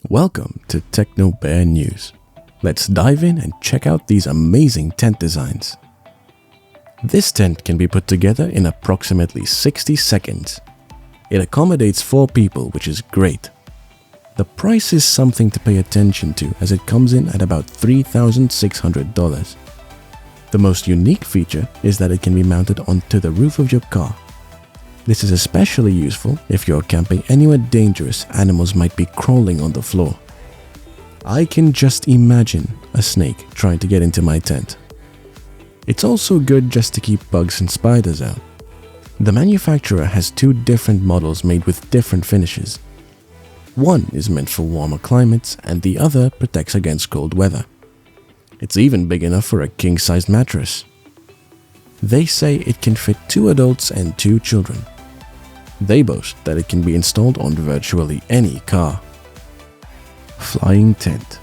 Welcome to Techno Bear News. Let's dive in and check out these amazing tent designs. This tent can be put together in approximately 60 seconds. It accommodates 4 people, which is great. The price is something to pay attention to as it comes in at about $3,600. The most unique feature is that it can be mounted onto the roof of your car. This is especially useful if you're camping anywhere dangerous animals might be crawling on the floor. I can just imagine a snake trying to get into my tent. It's also good just to keep bugs and spiders out. The manufacturer has 2 different models made with different finishes. One is meant for warmer climates and the other protects against cold weather. It's even big enough for a king-sized mattress. They say it can fit 2 adults and 2 children. They boast that it can be installed on virtually any car. Flying tent.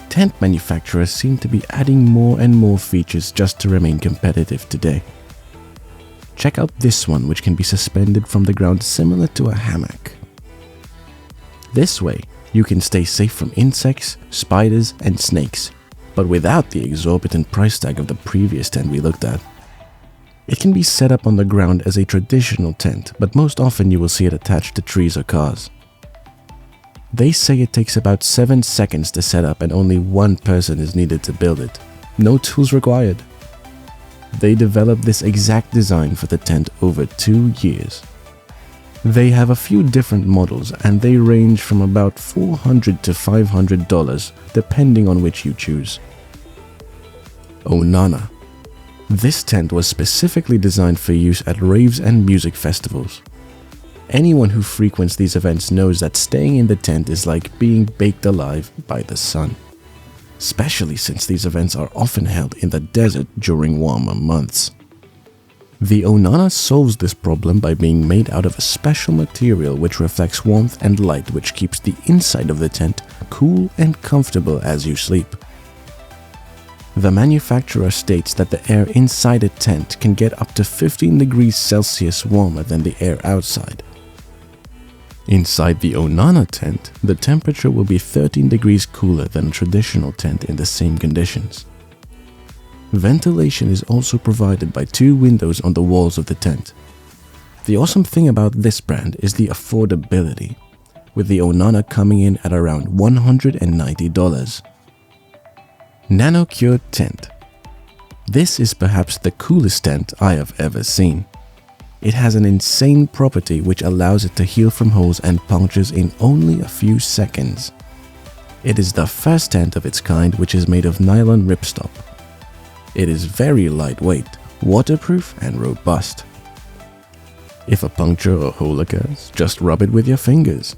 Tent manufacturers seem to be adding more and more features just to remain competitive today. Check out this one, which can be suspended from the ground similar to a hammock. This way, you can stay safe from insects, spiders, and snakes, but without the exorbitant price tag of the previous tent we looked at. It can be set up on the ground as a traditional tent, but most often you will see it attached to trees or cars. They say it takes about 7 seconds to set up and only 1 person is needed to build it. No tools required. They developed this exact design for the tent over 2 years. They have a few different models and they range from about $400 to $500 depending on which you choose. Onana. This tent was specifically designed for use at raves and music festivals. Anyone who frequents these events knows that staying in the tent is like being baked alive by the sun, especially since these events are often held in the desert during warmer months. The Onana solves this problem by being made out of a special material which reflects warmth and light, which keeps the inside of the tent cool and comfortable as you sleep. The manufacturer states that the air inside a tent can get up to 15 degrees Celsius warmer than the air outside. Inside the Onana tent, the temperature will be 13 degrees cooler than a traditional tent in the same conditions. Ventilation is also provided by 2 windows on the walls of the tent. The awesome thing about this brand is the affordability, with the Onana coming in at around $190. Nano Cure Tent. This is perhaps the coolest tent I have ever seen. It has an insane property which allows it to heal from holes and punctures in only a few seconds. It is the first tent of its kind which is made of nylon ripstop. It is very lightweight, waterproof, and robust. If a puncture or hole occurs, just rub it with your fingers.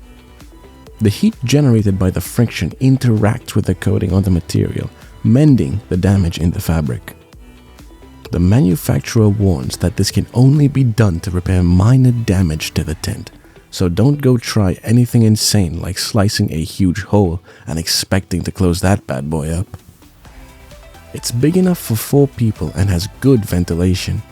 The heat generated by the friction interacts with the coating on the material, mending the damage in the fabric. The manufacturer warns that this can only be done to repair minor damage to the tent, so don't go try anything insane like slicing a huge hole and expecting to close that bad boy up. It's big enough for 4 people and has good ventilation.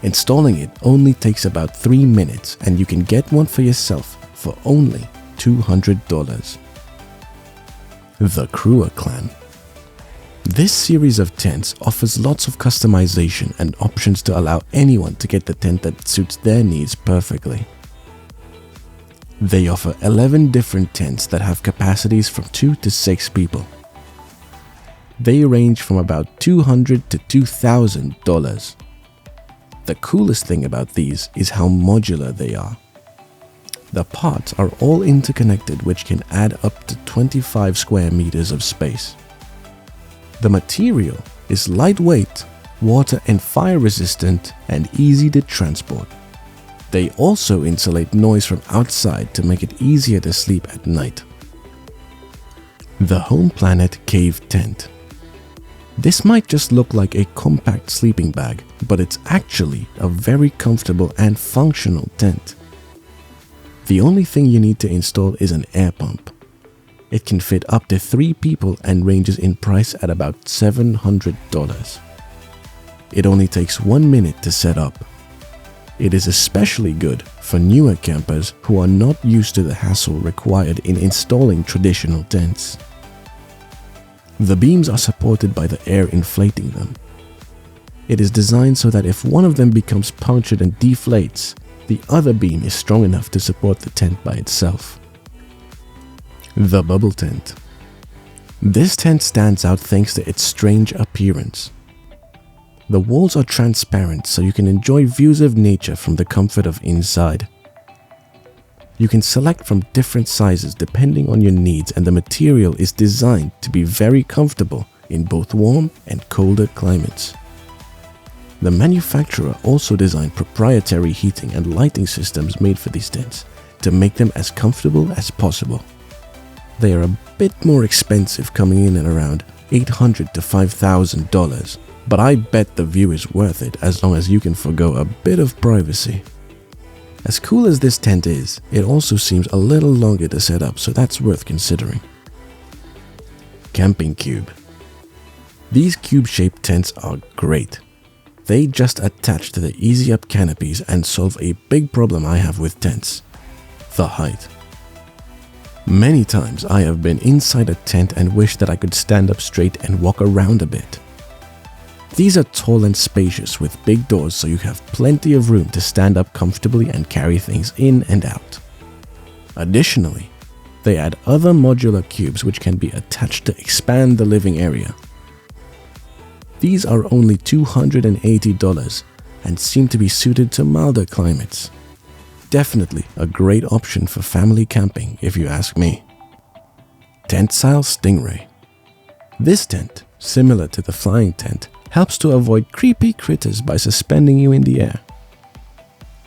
Installing it only takes about 3 minutes and you can get one for yourself for only $200. The Crewer Clan. This series of tents offers lots of customization and options to allow anyone to get the tent that suits their needs perfectly. They offer 11 different tents that have capacities from 2 to 6 people. They range from about $200 to $2,000. The coolest thing about these is how modular they are. The parts are all interconnected, which can add up to 25 square meters of space. The material is lightweight, water and fire resistant, and easy to transport. They also insulate noise from outside to make it easier to sleep at night. The Home Planet Cave Tent. This might just look like a compact sleeping bag, but it's actually a very comfortable and functional tent. The only thing you need to install is an air pump. It can fit up to 3 people and ranges in price at about $700. It only takes 1 minute to set up. It is especially good for newer campers who are not used to the hassle required in installing traditional tents. The beams are supported by the air inflating them. It is designed so that if one of them becomes punctured and deflates, the other beam is strong enough to support the tent by itself. The bubble tent. This tent stands out thanks to its strange appearance. The walls are transparent so you can enjoy views of nature from the comfort of inside. You can select from different sizes depending on your needs, and the material is designed to be very comfortable in both warm and colder climates. The manufacturer also designed proprietary heating and lighting systems made for these tents to make them as comfortable as possible. They are a bit more expensive, coming in at around $800 to $5,000, but I bet the view is worth it as long as you can forgo a bit of privacy. As cool as this tent is, it also seems a little longer to set up, so that's worth considering. Camping cube. These cube-shaped tents are great. They just attach to the easy up canopies and solve a big problem I have with tents: the height. Many times I have been inside a tent and wish that I could stand up straight and walk around a bit. These are tall and spacious with big doors, so you have plenty of room to stand up comfortably and carry things in and out. Additionally, they add other modular cubes which can be attached to expand the living area. These are only $280 and seem to be suited to milder climates. Definitely a great option for family camping if you ask me. Tent-style Stingray. This tent, similar to the flying tent, helps to avoid creepy critters by suspending you in the air.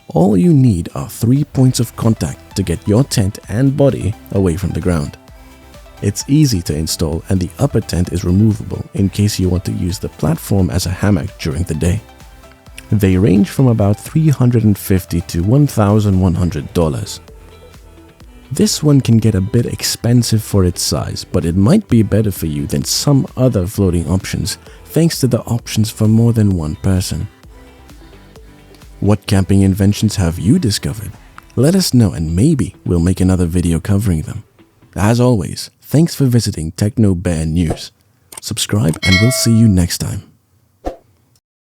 All you need are 3 points of contact to get your tent and body away from the ground. It's easy to install, and the upper tent is removable in case you want to use the platform as a hammock during the day. They range from about $350 to $1,100. This one can get a bit expensive for its size, but it might be better for you than some other floating options thanks to the options for more than one person. What camping inventions have you discovered? Let us know and maybe we'll make another video covering them. As always, thanks for visiting Techno Bear News. Subscribe and we'll see you next time.